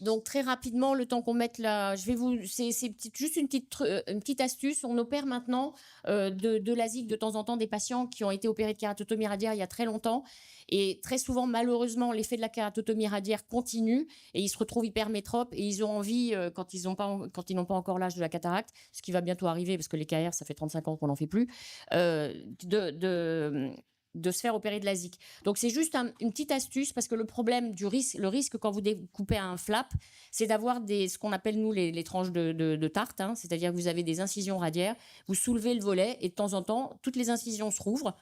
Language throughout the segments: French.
Donc très rapidement, le temps qu'on mette la je vais vous c'est juste une petite astuce. On opère maintenant, de l'ASIC de temps en temps des patients qui ont été opérés de kératotomie radiaire il y a très longtemps et très souvent, malheureusement, l'effet de la kératotomie radiaire continue et ils se retrouvent hypermétropes et ils ont envie, quand ils n'ont pas encore l'âge de la cataracte, ce qui va bientôt arriver parce que les KR, ça fait 35 ans qu'on n'en fait plus, de se faire opérer de l'ASIC. Donc c'est juste une petite astuce parce que le risque quand vous découpez un flap, c'est d'avoir ce qu'on appelle nous les tranches de tarte, hein, c'est-à-dire que vous avez des incisions radiaires, vous soulevez le volet et de temps en temps, toutes les incisions se rouvrent.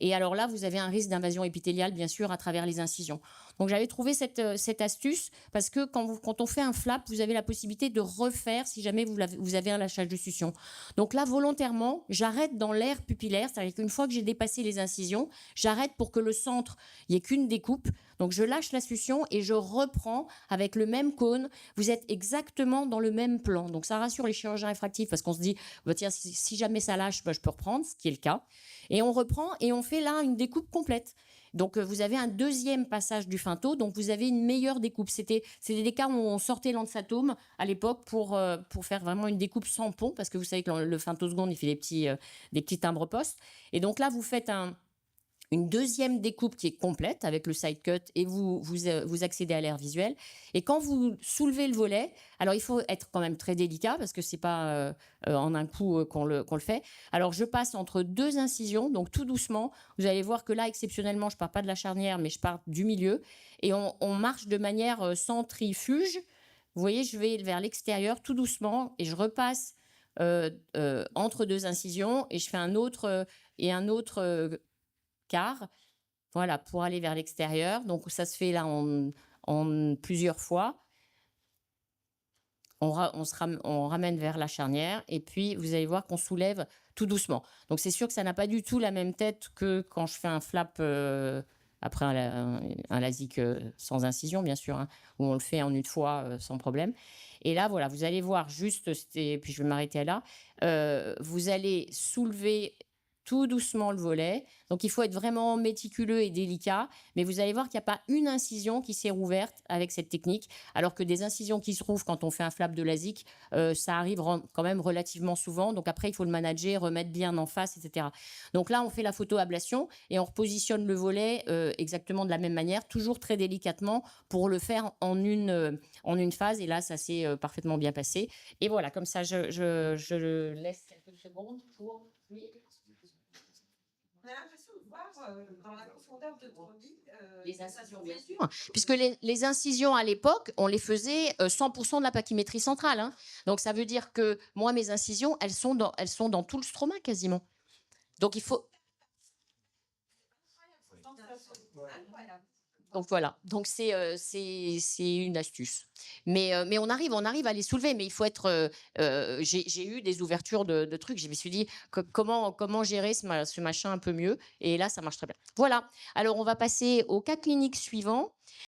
Et alors là, vous avez un risque d'invasion épithéliale, bien sûr, à travers les incisions. Donc j'avais trouvé cette astuce parce que quand on fait un flap, vous avez la possibilité de refaire si jamais vous avez un lâchage de succion. Donc là, volontairement, j'arrête dans l'aire pupillaire, c'est-à-dire qu'une fois que j'ai dépassé les incisions, j'arrête pour que le centre, il n'y ait qu'une découpe. Donc je lâche la succion et je reprends avec le même cône. Vous êtes exactement dans le même plan. Donc ça rassure les chirurgiens réfractifs parce qu'on se dit, bah, tiens, si jamais ça lâche, bah, je peux reprendre, ce qui est le cas. Et on reprend et on fait là une découpe complète. Donc vous avez un deuxième passage du finto, donc vous avez une meilleure découpe. C'était des cas où on sortait l'ensatome à l'époque pour faire vraiment une découpe sans pont, parce que vous savez que le finto seconde, il fait des petits timbres postes. Et donc là, vous faites une deuxième découpe qui est complète avec le side cut et vous accédez à l'air visuel. Et quand vous soulevez le volet, alors il faut être quand même très délicat parce que c'est pas en un coup qu'on le fait. Alors je passe entre deux incisions, donc tout doucement. Vous allez voir que là, exceptionnellement, je pars pas de la charnière, mais je pars du milieu. Et on marche de manière centrifuge. Vous voyez, je vais vers l'extérieur tout doucement et je repasse entre deux incisions et je fais un autre quart, voilà, pour aller vers l'extérieur. Donc ça se fait là en plusieurs fois. On ramène vers la charnière et puis vous allez voir qu'on soulève tout doucement. Donc c'est sûr que ça n'a pas du tout la même tête que quand je fais un flap après un LASIK sans incision, bien sûr, hein, où on le fait en une fois sans problème. Et là, voilà, vous allez voir juste, et puis je vais m'arrêter là, vous allez soulever tout doucement le volet. Donc il faut être vraiment méticuleux et délicat, mais vous allez voir qu'il n'y a pas une incision qui s'est rouverte avec cette technique, alors que des incisions qui se rouvrent quand on fait un flap de LASIK, ça arrive quand même relativement souvent. Donc après, il faut le manager, remettre bien en face, etc. Donc là, on fait la photoablation et on repositionne le volet exactement de la même manière, toujours très délicatement, pour le faire en une phase. Et là, ça s'est parfaitement bien passé. Et voilà, comme ça, je laisse quelques secondes pour lui. On a l'impression de voir dans la profondeur de ton lit Les incisions, bien sûr. Puisque les incisions à l'époque, on les faisait 100% de la pachymétrie centrale, hein. Donc ça veut dire que moi, mes incisions, elles sont dans tout le stroma quasiment. Donc il faut. Donc voilà, donc c'est une astuce. Mais on arrive à les soulever, mais il faut être. J'ai eu des ouvertures de trucs. Je me suis dit comment gérer ce machin un peu mieux. Et là, ça marche très bien. Voilà. Alors on va passer au cas clinique suivant.